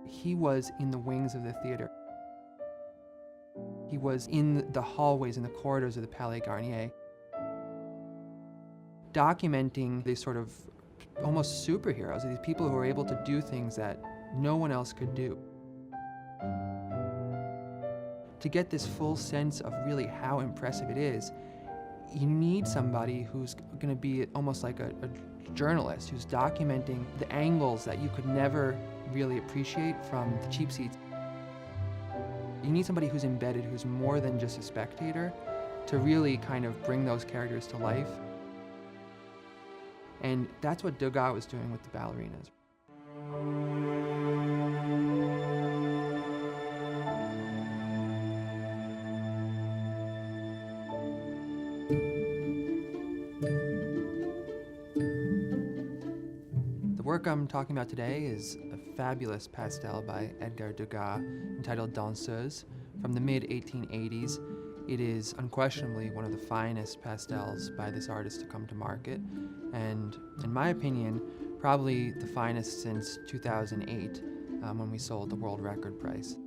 He was in the wings of the theater. He was in the hallways and the corridors of the Palais Garnier, documenting these sort of almost superheroes, these people who are able to do things that no one else could do. To get this full sense of really how impressive it is, you need somebody who's going to be almost like a journalist, who's documenting the angles that you could never really appreciate from the cheap seats. You need somebody who's embedded, who's more than just a spectator, to really kind of bring those characters to life. And that's what Degas was doing with the ballerinas. The work I'm talking about today is a fabulous pastel by Edgar Degas entitled Danseuse from the mid-1880s. It is unquestionably one of the finest pastels by this artist to come to market, and in my opinion, probably the finest since 2008, when we sold the world record price.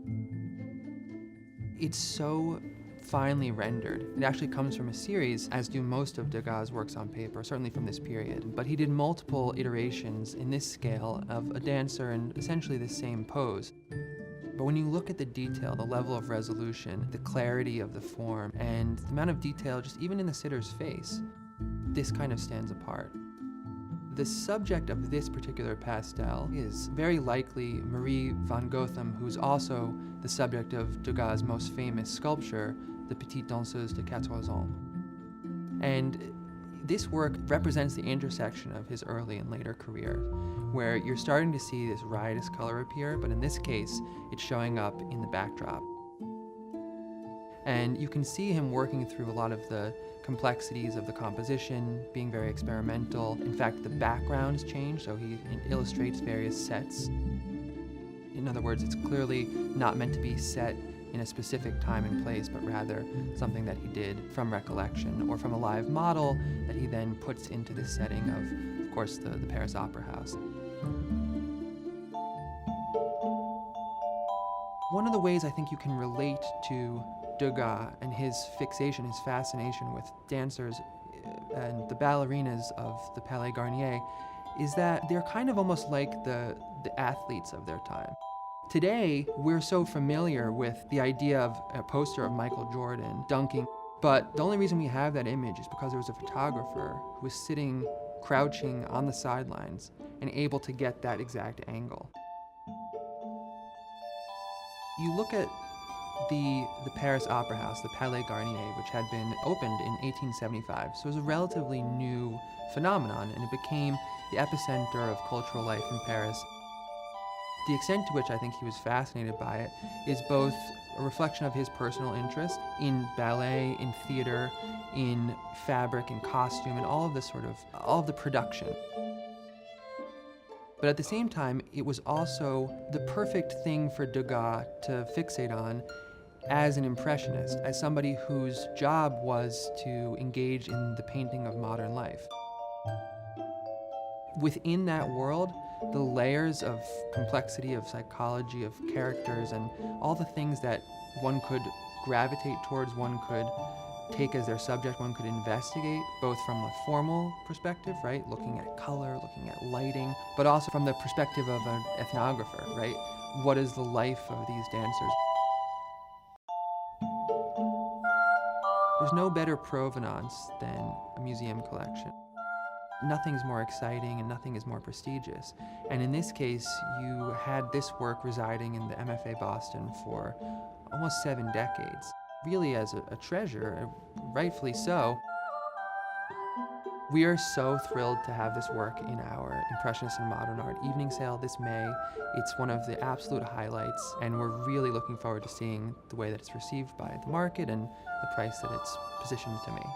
It's so finely rendered. It actually comes from a series, as do most of Degas' works on paper, certainly from this period. But he did multiple iterations in this scale of a dancer in essentially the same pose. But when you look at the detail, the level of resolution, the clarity of the form, and the amount of detail just even in the sitter's face, this kind of stands apart. The subject of this particular pastel is very likely Marie van Gotham, who's also the subject of Degas' most famous sculpture, the Petite Danseuse de 14 ans. And this work represents the intersection of his early and later career, where you're starting to see this riotous color appear, but in this case, it's showing up in the backdrop. And you can see him working through a lot of the complexities of the composition, being very experimental. In fact, the backgrounds change, so he illustrates various sets. In other words, it's clearly not meant to be set in a specific time and place, but rather something that he did from recollection or from a live model that he then puts into the setting of course, the Paris Opera House. One of the ways I think you can relate to Degas and his fixation, his fascination with dancers and the ballerinas of the Palais Garnier is that they're kind of almost like the athletes of their time. Today, we're so familiar with the idea of a poster of Michael Jordan dunking, but the only reason we have that image is because there was a photographer who was sitting crouching on the sidelines and able to get that exact angle. You look at the Paris Opera House, the Palais Garnier, which had been opened in 1875, so it was a relatively new phenomenon, and it became the epicenter of cultural life in Paris. The extent to which I think he was fascinated by it is both a reflection of his personal interest in ballet, in theater, in fabric, in costume, and all of the production. But at the same time, it was also the perfect thing for Degas to fixate on as an impressionist, as somebody whose job was to engage in the painting of modern life. Within that world, the layers of complexity, of psychology, of characters, and all the things that one could gravitate towards, one could take as their subject, one could investigate, both from a formal perspective, right, looking at color, looking at lighting, but also from the perspective of an ethnographer, right? What is the life of these dancers? There's no better provenance than a museum collection. Nothing's more exciting and nothing is more prestigious. And in this case, you had this work residing in the MFA Boston for almost 7 decades, really as a treasure, rightfully so. We are so thrilled to have this work in our Impressionist and Modern Art evening sale this May. It's one of the absolute highlights, and we're really looking forward to seeing the way that it's received by the market and the price that it's positioned to make.